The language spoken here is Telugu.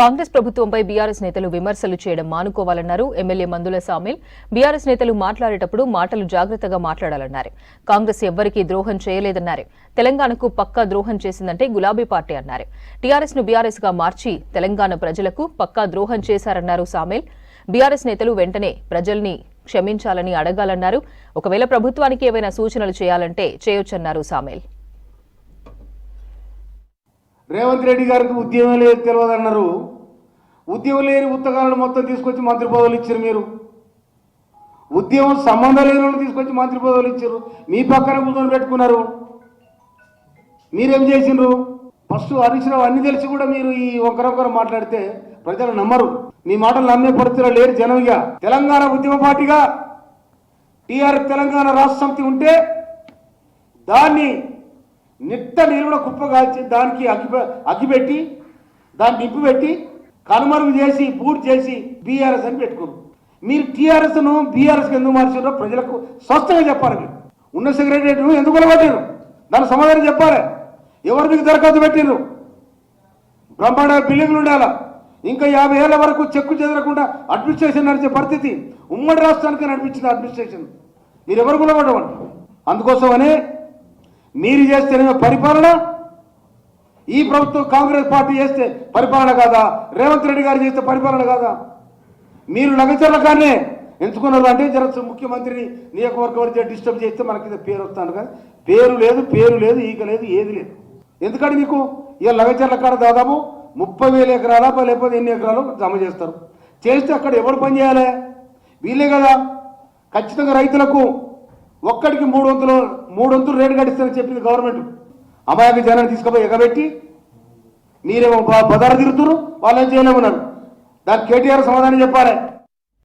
కాంగ్రెస్ ప్రభుత్వంపై బీఆర్ఎస్ నేతలు విమర్శలు చేయడం మానుకోవాలన్నారు ఎమ్మెల్యే మందుల సామిల్. బీఆర్ఎస్ నేతలు మాట్లాడేటప్పుడు మాటలు జాగ్రత్తగా మాట్లాడాలన్నారు. కాంగ్రెస్ ఎవ్వరికీ ద్రోహం చేయలేదన్నారు. తెలంగాణకు పక్కా ద్రోహం చేసిందంటే గులాబీ పార్టీ అన్నారు. టీఆర్ఎస్ ను బీఆర్ఎస్ గా మార్చి తెలంగాణ ప్రజలకు పక్కా ద్రోహం చేశారన్నారు సామిల్. బీఆర్ఎస్ నేతలు వెంటనే ప్రజల్ని క్షమించాలని అడగాలన్నారు. ఒకవేళ ప్రభుత్వానికి ఏవైనా సూచనలు చేయాలంటే చేయొచ్చన్నారు సామిల్. రేవంత్ రెడ్డి గారికి ఉద్యమం లేదు తెలియదన్నారు. ఉద్యమం లేని ఉత్తగాలను మొత్తం తీసుకొచ్చి మంత్రి పదవులు ఇచ్చారు. మీరు ఉద్యమం సంబంధం లేని వాళ్ళు తీసుకొచ్చి మంత్రి పదవులు ఇచ్చారు. మీ పక్కన కూర్చొని పెట్టుకున్నారు. మీరేం చేసిండ్రు? ఫస్ట్ హరీశ్రావు అన్ని తెలిసి కూడా మీరు ఈ ఒకరొకరు మాట్లాడితే ప్రజలు నమ్మరు. మీ మాటలు నమ్మే పరిస్థితులు లేరు జనంగా. తెలంగాణ ఉద్యమ పార్టీగా టీఆర్ఎస్ తెలంగాణ రాష్ట్ర సమితి ఉంటే దాన్ని నిట్ట నీరుడ కుప్పగాల్చి దానికి అగ్గిపెట్టి దాన్ని నింపిపెట్టి కనుమరుగు చేసి బూట్ చేసి బీఆర్ఎస్ అని పెట్టుకున్నారు. మీరు టీఆర్ఎస్ను బీఆర్ఎస్కి ఎందుకు మార్చారో ప్రజలకు స్పష్టంగా చెప్పాలి. మీరు ఉన్న సెక్రటరియట్ను ఎందుకు కొలబట్టారు? దాని సమాధానం చెప్పాలి. ఎవరు మీకు దరఖాస్తు పెట్టిండ్రు? బ్రహ్మాండ బిల్డింగ్లు ఉండాలా. ఇంకా 50 ఏళ్ల వరకు చెక్కు చెదరకుండా అడ్మినిస్ట్రేషన్ నడిచే పరిస్థితి ఉమ్మడి రాష్ట్రానికి నడిపించిన అడ్మినిస్ట్రేషన్ మీరు ఎవరు కొలబట్టమండి? అందుకోసమనే మీరు చేస్తేనే పరిపాలన, ఈ ప్రభుత్వం కాంగ్రెస్ పార్టీ చేస్తే పరిపాలన కాదా? రేవంత్ రెడ్డి గారు చేస్తే పరిపాలన కాదా? మీరు లగచర్ల కానీ ఎంచుకున్నారు అంటే జర ముఖ్యమంత్రిని నియోజకవర్గం డిస్టర్బ్ చేస్తే మనకి పేరు వస్తాను. కానీ పేరు లేదు ఈక లేదు ఏది లేదు. ఎందుకంటే మీకు ఇక లగచర్ల కాడ దాదాపు 30,000 ఎకరాల లేకపోతే ఎన్ని ఎకరాలు జమ చేస్తారు. చేస్తే అక్కడ ఎవరు పని చేయాలి? వీళ్ళే కదా. ఖచ్చితంగా రైతులకు ఒక్కడికి 3 వంతులు రేటు కట్టిస్తారని చెప్పింది గవర్నమెంట్. అమాయక జనాన్ని తీసుకుపోయి ఎగబెట్టి మీరేమో బదారు తిరుగుతున్నారు, వాళ్ళు ఏం చేయలేమన్నారు. దానికి కేటీఆర్ సమాధానం చెప్పాలి.